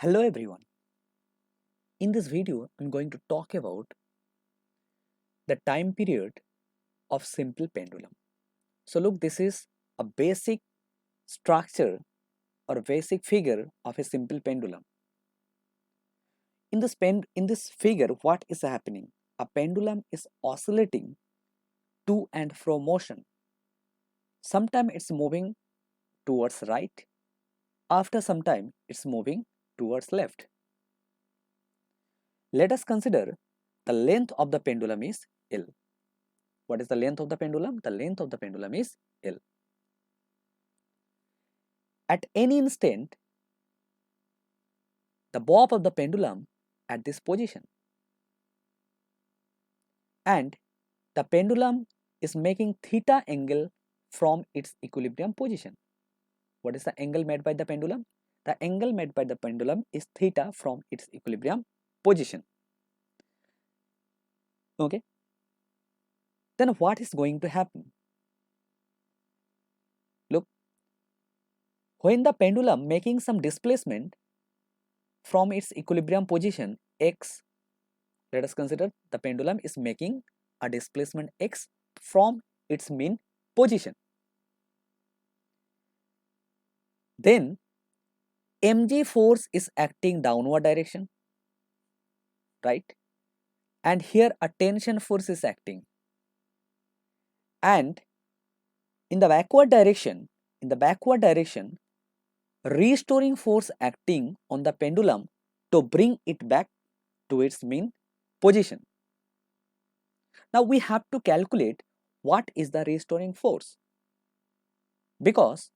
Hello everyone. In this video, I'm going to talk about the time period of simple pendulum. So look, this is a basic structure or a basic figure of a simple pendulum. In this figure, what is happening? A pendulum is oscillating to and fro motion. Sometimes it's moving towards right. After some time, it's moving towards left. Let us consider the length of the pendulum is L. What is the length of the pendulum? The length of the pendulum is L. At any instant, the bob of the pendulum at this position, and the pendulum is making theta angle from its equilibrium position. What is the angle made by the pendulum? The angle made by the pendulum is theta from its equilibrium position. Okay. Then what is going to happen? Look, when the pendulum making some displacement from its equilibrium position x, let us consider the pendulum is making a displacement x from its mean position. Then mg force is acting downward direction, right? And here a tension force is acting. And in the backward direction, restoring force acting on the pendulum to bring it back to its mean position. Now we have to calculate what is the restoring force, because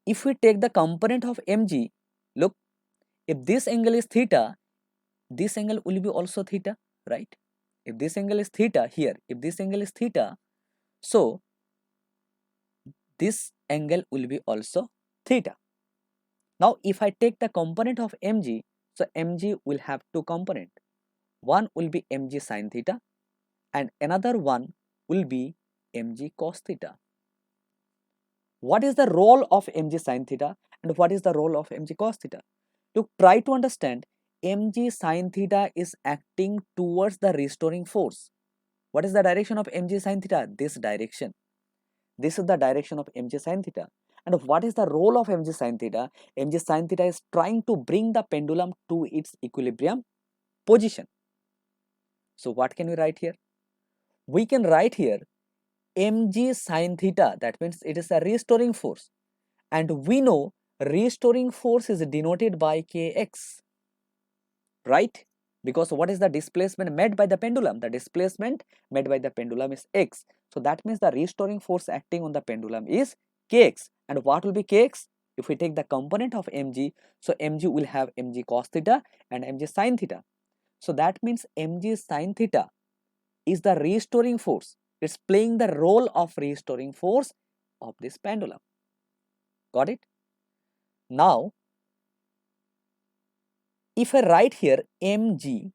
if we take the component of mg, look, if this angle is theta, this angle will be also theta, right? If this angle is theta here, if this angle is theta, so this angle will be also theta. Now if I take the component of mg, so mg will have two component. One will be mg sin theta and another one will be mg cos theta. What is the role of mg sin theta and what is the role of mg cos theta? To try to understand, mg sin theta is acting towards the restoring force. What is the direction of mg sin theta? This direction. This is the direction of mg sin theta. And what is the role of mg sin theta? Mg sin theta is trying to bring the pendulum to its equilibrium position. So what can we write here? We can write here mg sin theta, that means it is a restoring force. And we know restoring force is denoted by kx, right? Because what is the displacement made by the pendulum? The displacement made by the pendulum is x. So that means the restoring force acting on the pendulum is kx. And what will be kx? If we take the component of mg, so mg will have mg cos theta and mg sin theta. So that means mg sin theta is the restoring force. It's playing the role of restoring force of this pendulum. Got it? Now, if I write here mg,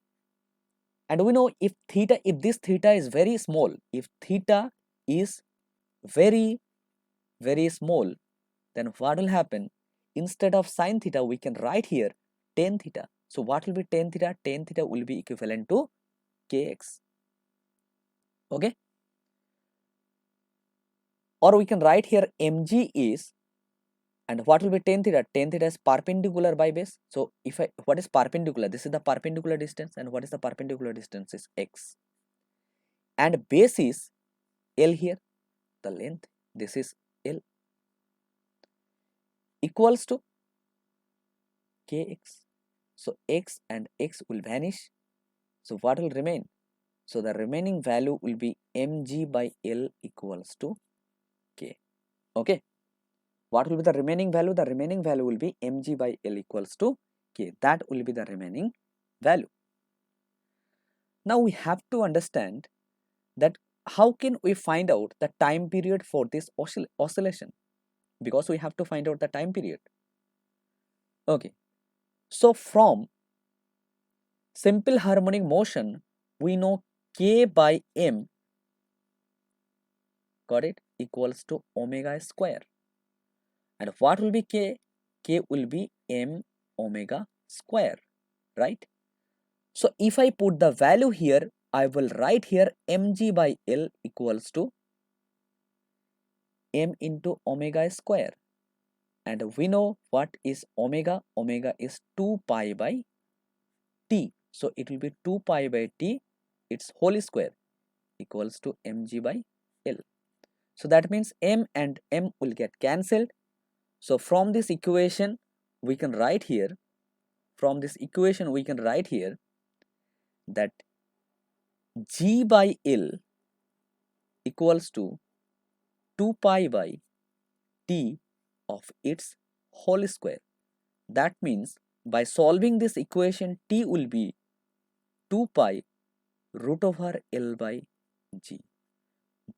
and we know if this theta is very small, if theta is very small, then what will happen? Instead of sin theta, we can write here tan theta. So what will be tan theta? Tan theta will be equivalent to kx. Okay? Or we can write here mg is, and what will be tan theta? Tan theta is perpendicular by base. So if what is perpendicular? This is the perpendicular distance, and what is the perpendicular distance? Is x. And base is L here, the length. This is L, equals to kx. So x and x will vanish. So what will remain? So the remaining value will be mg by L equals to k. Okay. What will be the remaining value? The remaining value will be mg by L equals to k. That will be the remaining value. Now we have to understand that how can we find out the time period for this oscillation, because we have to find out the time period. Okay. So from simple harmonic motion, we know k by m, got it, equals to omega square. And what will be k? K will be m omega square, right? So if I put the value here, I will write here mg by L equals to m into omega square. And we know what is omega. Omega is 2 pi by t. So it will be 2 pi by t, its whole square, equals to mg by L. So that means m and m will get cancelled. So from this equation, we can write here, that g by L equals to 2 pi by t of its whole square. That means by solving this equation, t will be 2 pi root over L by g.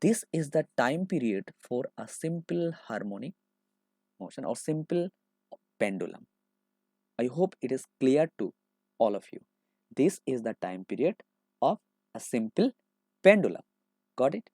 This is the time period for a simple harmonic motion or simple pendulum. I hope it is clear to all of you. This is the time period of a simple pendulum. Got it?